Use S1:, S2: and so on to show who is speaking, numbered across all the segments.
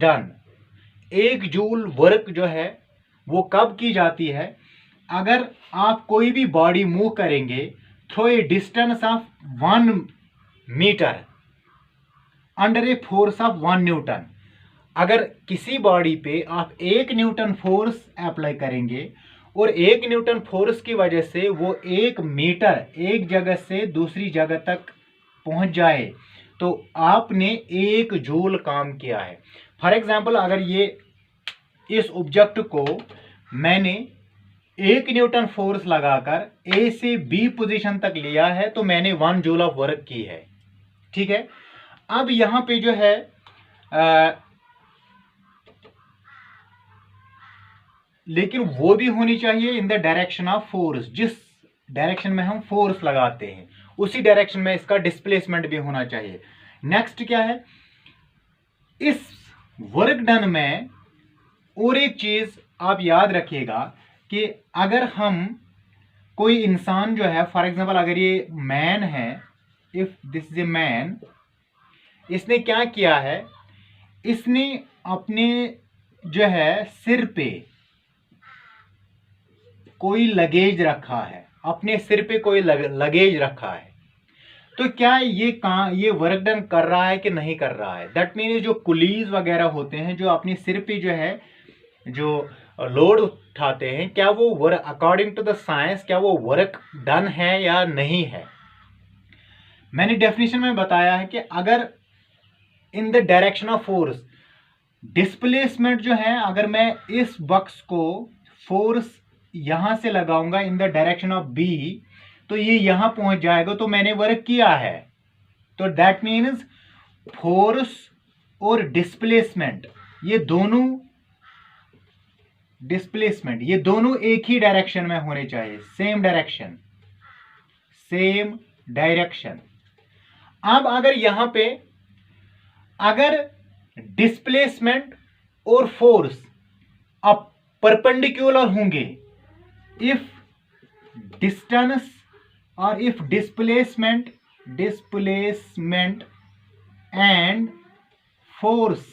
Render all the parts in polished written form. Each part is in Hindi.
S1: डन। 1 जूल वर्क जो है वो कब की जाती है? अगर आप कोई भी बॉडी मूव करेंगे through a distance of 1 metre under a force of 1 newton. अगर किसी बॉडी पे आप 1 न्यूटन फोर्स अप्लाई करेंगे और 1 न्यूटन फोर्स की वजह से वो 1 मीटर एक जगह से दूसरी जगह तक पहुंच जाए तो आपने 1 जूल काम किया है। फॉर एग्जाम्पल, अगर ये इस ऑब्जेक्ट को मैंने 1 न्यूटन फोर्स लगाकर ए से बी पोजीशन तक लिया है तो मैंने 1 जूल ऑफ वर्क की है। ठीक है, अब यहां पे जो है लेकिन वो भी होनी चाहिए इन द डायरेक्शन ऑफ फोर्स। जिस डायरेक्शन में हम फोर्स लगाते हैं उसी डायरेक्शन में इसका डिस्प्लेसमेंट भी होना चाहिए। नेक्स्ट क्या है, इस वर्क डन में और एक चीज आप याद रखिएगा कि अगर हम कोई इंसान जो है, फॉर एग्जांपल अगर ये मैन है, if this is a man, इसने क्या किया है, इसने अपने जो है सिर पे कोई लगेज रखा है, अपने सिर पे कोई लगेज रखा है, तो क्या ये वर्क डन कर रहा है कि नहीं कर रहा है? दैट मीन जो कुलीज वगैरह होते हैं जो अपने सिर पे जो है जो लोड उठाते हैं, क्या वो work according to the science क्या वो वर्क डन है या नहीं है? मैंने डेफिनेशन में बताया है कि अगर इन the direction of force displacement जो है, अगर मैं इस बॉक्स को फोर्स यहां से लगाऊंगा in the direction of B तो ये यहां पहुंच जाएगा तो मैंने वर्क किया है। तो दैट मीन्स फोर्स और डिस्प्लेसमेंट ये दोनों एक ही डायरेक्शन में होने चाहिए, सेम डायरेक्शन। अब अगर यहां पे अगर डिस्प्लेसमेंट और फोर्स अब परपेंडिकुलर होंगे, इफ डिस्टेंस और if displacement and force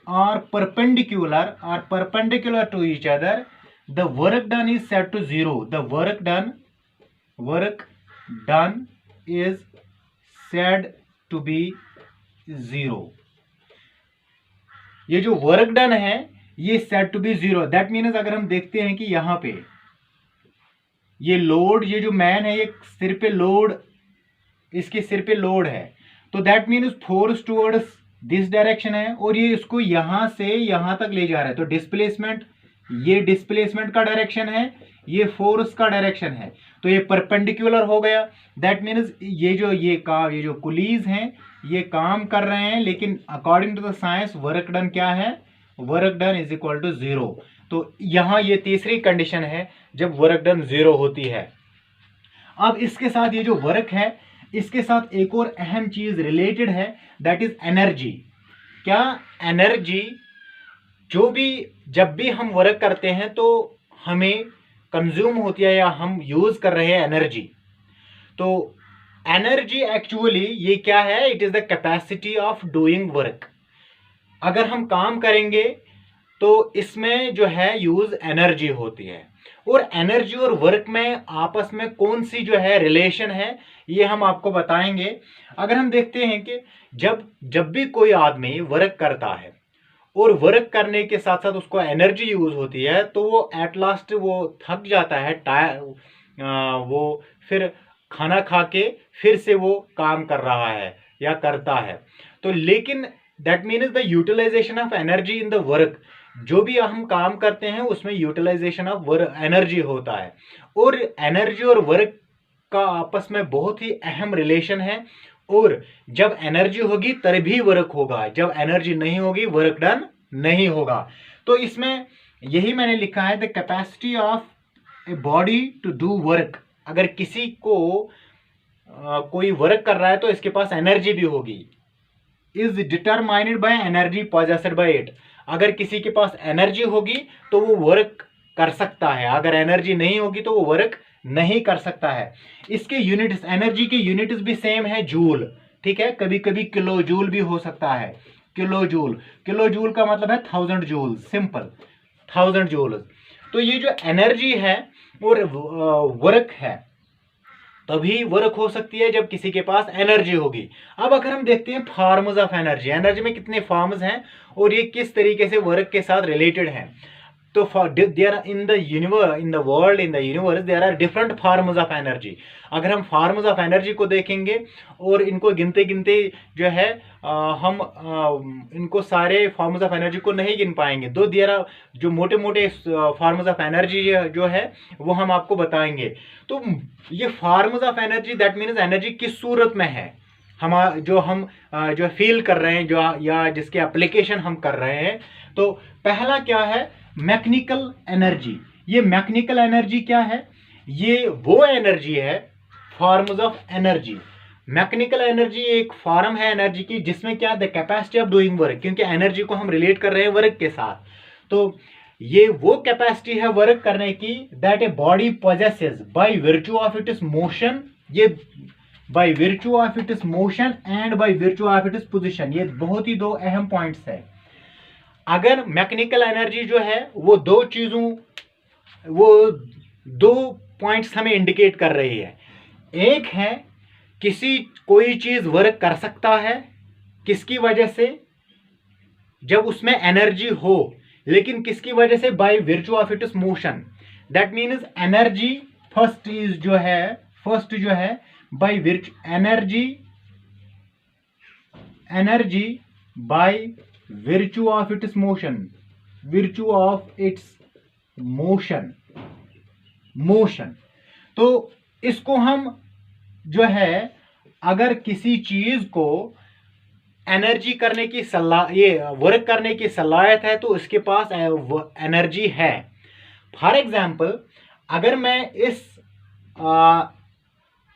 S1: are perpendicular to each other, the work done is set to 0. The work done is said to be 0. ये जो वर्क डन है ये set to be 0। That means अगर हम देखते हैं कि यहां पे ये लोड, ये जो मैन है ये सिर पे लोड, इसके सिर पे लोड है, तो that means force towards this direction है और ये इसको यहां से यहां तक ले जा रहा है। तो डिस्प्लेसमेंट, ये डिस्प्लेसमेंट का डायरेक्शन है, ये फोर्स का डायरेक्शन है, तो ये परपेंडिकुलर हो गया। दैट मीन्स ये जो कुलीज हैं ये काम कर रहे हैं, लेकिन according to the science work done क्या है? Work done is equal to 0। तो यहां ये तीसरी कंडीशन है जब वर्क डन 0 होती है। अब इसके साथ ये जो वर्क है इसके साथ एक और अहम चीज रिलेटेड है, दैट इज एनर्जी। क्या एनर्जी जब भी हम वर्क करते हैं तो हमें कंज्यूम होती है या हम यूज कर रहे हैं एनर्जी। तो एनर्जी एक्चुअली ये क्या है? It is the capacity of doing work. अगर हम काम करेंगे तो इसमें जो है यूज एनर्जी होती है, और एनर्जी और वर्क में आपस में कौन सी जो है रिलेशन है ये हम आपको बताएंगे। अगर हम देखते हैं कि जब भी कोई आदमी वर्क करता है और वर्क करने के साथ साथ उसको एनर्जी यूज होती है तो वो एट लास्ट वो थक जाता है, वो फिर खाना खा के फिर से वो काम कर रहा है या करता है। तो लेकिन that means the utilization of energy in the work, जो भी हम काम करते हैं उसमें यूटिलाइजेशन ऑफ एनर्जी होता है, और एनर्जी और वर्क का आपस में बहुत ही अहम रिलेशन है। और जब एनर्जी होगी तभी वर्क होगा, जब एनर्जी नहीं होगी वर्क डन नहीं होगा। तो इसमें यही मैंने लिखा है, the capacity of a body to do work. अगर किसी को कोई वर्क कर रहा है तो इसके पास एनर्जी भी होगी, is determined by energy possessed by it. अगर किसी के पास एनर्जी होगी तो वो वर्क कर सकता है, अगर एनर्जी नहीं होगी तो वो वर्क नहीं कर सकता है। इसके यूनिट्स, एनर्जी के यूनिट्स भी सेम है, जूल। ठीक है, कभी कभी किलो जूल भी हो सकता है। Kilo joule. किलो जूल का मतलब है 1000 जूल, सिंपल 1000 जूल। तो ये जो एनर्जी है और वर्क है, तभी वर्क हो सकती है जब किसी के पास एनर्जी होगी। अब अगर हम देखते हैं फॉर्म्स ऑफ एनर्जी, एनर्जी में कितने फॉर्म्स हैं और ये किस तरीके से वर्क के साथ रिलेटेड हैं। तो there in the universe, in the world, in the universe there are different forms of energy. अगर हम फॉर्म्स ऑफ एनर्जी को देखेंगे और इनको गिनते गिनते जो है हम इनको सारे फॉर्म्स ऑफ एनर्जी को नहीं गिन पाएंगे। दो देयर आर जो मोटे मोटे फॉर्म्स ऑफ एनर्जी जो है वो हम आपको बताएंगे। तो ये forms of energy, that means energy किस सूरत में है, हम जो फील कर रहे हैं, जो या जिसके एप्लीकेशन हम कर रहे हैं। तो पहला क्या है, मैकेनिकल एनर्जी। ये मैकेनिकल एनर्जी क्या है, ये वो एनर्जी है, forms of energy. Mechanical energy एक फॉर्म है एनर्जी की जिसमें क्या, the capacity of doing work, क्योंकि एनर्जी को हम रिलेट कर रहे हैं वर्क के साथ। तो ये वो कैपेसिटी है वर्क करने की that a body possesses by virtue of its motion, ये by virtue of its motion and by virtue of its position. ये बहुत ही दो अहम पॉइंट्स है। अगर मैकेनिकल एनर्जी जो है वो दो पॉइंट्स हमें इंडिकेट कर रही है। एक है कोई चीज वर्क कर सकता है किसकी वजह से, जब उसमें एनर्जी हो, लेकिन किसकी वजह से, bye virtue of its motion. That means energy first जो है by energy by virtue of its motion। तो इसको हम जो है, अगर किसी चीज को एनर्जी करने की ये वर्क करने की सलाहियत है तो इसके पास एनर्जी है। फॉर एग्जाम्पल, अगर मैं इस